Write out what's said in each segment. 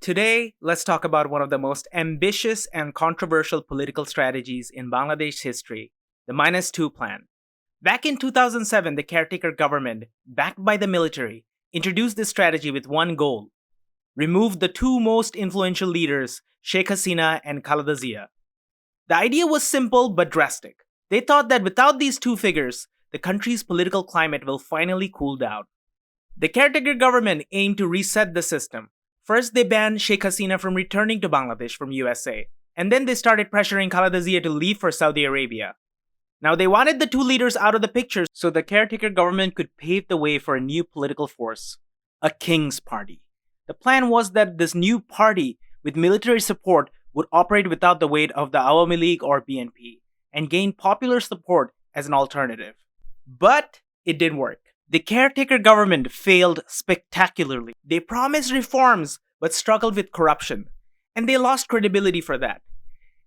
Today, let's talk about one of the most ambitious and controversial political strategies in Bangladesh history, the -2 plan. Back in 2007, the caretaker government, backed by the military, introduced this strategy with one goal: remove the two most influential leaders, Sheikh Hasina and Khaleda. The idea was simple but drastic. They thought that without these two figures, the country's political climate will finally cool down. The caretaker government aimed to reset the system. First, they banned Sheikh Hasina from returning to Bangladesh from USA, and then they started pressuring Khaleda to leave for Saudi Arabia. Now, they wanted the two leaders out of the picture so the caretaker government could pave the way for a new political force, a king's party. The plan was that this new party, with military support, would operate without the weight of the Awami League or BNP, and gain popular support as an alternative. But it didn't work. The caretaker government failed spectacularly. They promised reforms but struggled with corruption, and they lost credibility for that.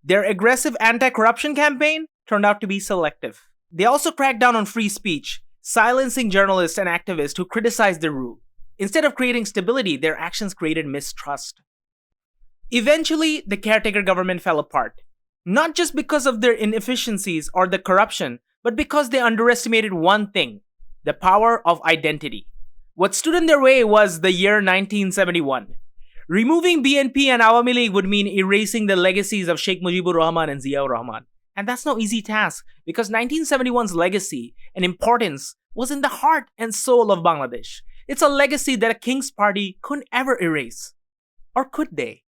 Their aggressive anti-corruption campaign turned out to be selective. They also cracked down on free speech, silencing journalists and activists who criticized their rule. Instead of creating stability, their actions created mistrust. Eventually, the caretaker government fell apart, not just because of their inefficiencies or the corruption, but because they underestimated one thing: the power of identity. What stood in their way was the year 1971. Removing BNP and Awami League would mean erasing the legacies of Sheikh Mujibur Rahman and Ziaur Rahman. And that's no easy task, because 1971's legacy and importance was in the heart and soul of Bangladesh. It's a legacy that a king's party couldn't ever erase. Or could they?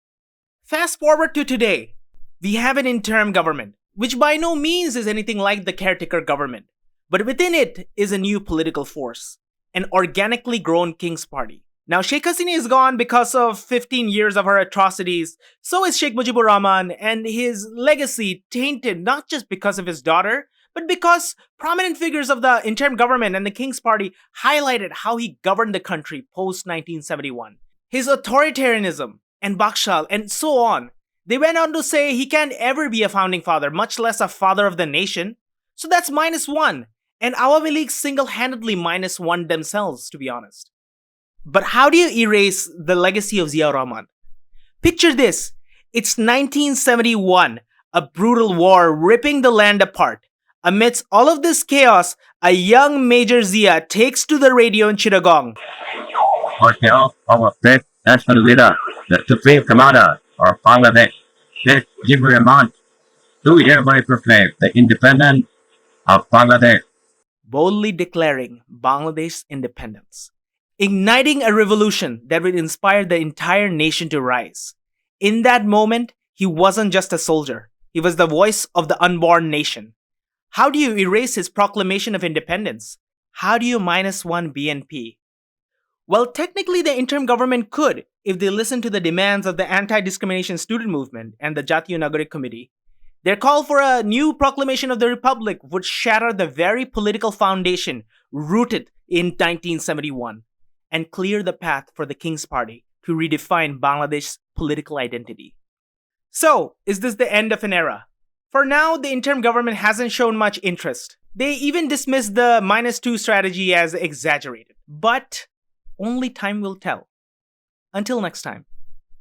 Fast forward to today. We have an interim government, which by no means is anything like the caretaker government. But within it is a new political force, an organically grown king's party. Now, Sheikh Hasina is gone because of 15 years of her atrocities. So is Sheikh Mujibur Rahman, and his legacy tainted not just because of his daughter, but because prominent figures of the interim government and the king's party highlighted how he governed the country post-1971. His authoritarianism and bakshal and so on. They went on to say he can't ever be a founding father, much less a father of the nation. So that's -1. And Awami League single-handedly -1 themselves, to be honest. But how do you erase the legacy of Ziaur Rahman? Picture this. It's 1971, a brutal war ripping the land apart. Amidst all of this chaos, a young Major Zia takes to the radio in Chittagong. On behalf of our fifth national leader, the Supreme Commander of Bangladesh, Sheikh Mujibur Rahman, do hereby proclaim the independence of Bangladesh. Boldly declaring Bangladesh's independence, igniting a revolution that would inspire the entire nation to rise. In that moment, he wasn't just a soldier, he was the voice of the unborn nation. How do you erase his proclamation of independence? How do you -1 BNP? Well, technically the interim government could, if they listened to the demands of the anti-discrimination student movement and the Jatiyo Nagarik Committee. Their call for a new proclamation of the Republic would shatter the very political foundation rooted in 1971 and clear the path for the King's Party to redefine Bangladesh's political identity. So, is this the end of an era? For now, the interim government hasn't shown much interest. They even dismissed the -2 strategy as exaggerated. But only time will tell. Until next time.